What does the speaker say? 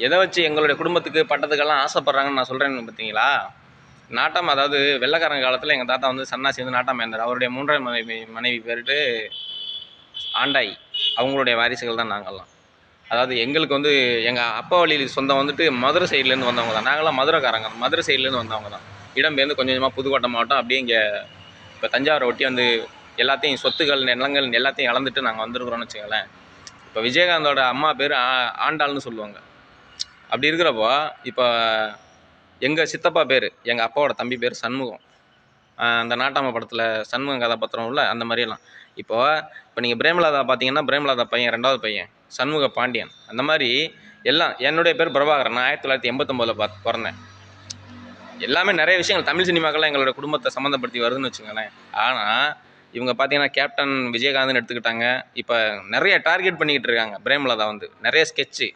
எதை வச்சு எங்களுடைய குடும்பத்துக்கு பட்டத்துக்கெல்லாம் ஆசைப்பட்றாங்கன்னு நான் சொல்கிறேன்னு பார்த்தீங்களா? நாட்டாம அதாவது வெள்ளைக்காரங்க காலத்தில் எங்கள் தாத்தா வந்து சன்னாசி வந்து நாட்டாம இருந்தார். அவருடைய 3வது மனைவி பேருட்டு ஆண்டாயி. அவங்களுடைய வாரிசுகள் தான் நாங்கள்லாம். அதாவது எங்களுக்கு வந்து எங்கள் அப்பா வழி சொந்தம் வந்துட்டு மதுரை சைட்லேருந்து வந்தவங்க தான். நாங்கள்லாம் மதுரைக்காரங்க. மதுரை சைட்லேருந்து வந்தவங்க தான். இடம்பெயர்ந்து கொஞ்சம் கொஞ்சமாக புதுக்கோட்டை மாவட்டம் அப்படியே இங்கே இப்போ தஞ்சாவூரை ஒட்டி வந்து எல்லாத்தையும் சொத்துக்கள், நிலங்கள் எல்லாத்தையும் இழந்துட்டு நாங்கள் வந்திருக்கிறோம்னு வச்சுக்கோங்களேன். இப்போ விஜயகாந்தோட அம்மா பேர் ஆண்டாள்னு சொல்லுவாங்க. அப்படி இருக்கிறப்போ இப்போ எங்கள் சித்தப்பா பேர், எங்கள் அப்பாவோட தம்பி பேர் சண்முகம். அந்த நாட்டாம படத்தில் சண்முகம் கதாபாத்திரம் உள்ள அந்த மாதிரியெல்லாம். இப்போ நீங்கள் பிரேமலதா பார்த்தீங்கன்னா, பிரேமலதா பையன் 2வது பையன் சண்முக பாண்டியன். அந்த மாதிரி எல்லாம். என்னுடைய பேர் பிரபாகரன். நான் 1989 பிறந்தேன். எல்லாமே நிறைய விஷயங்கள் தமிழ் சினிமாக்கெல்லாம் எங்களோட குடும்பத்தை சம்மந்தப்படுத்தி வருதுன்னு வச்சுக்கோங்களேன். ஆனால் இவங்க பார்த்தீங்கன்னா கேப்டன் விஜயகாந்த்னு எடுத்துக்கிட்டாங்க. இப்போ நிறைய டார்கெட் பண்ணிக்கிட்டு இருக்காங்க பிரேமலதா வந்து. நிறைய ஸ்கெட்சு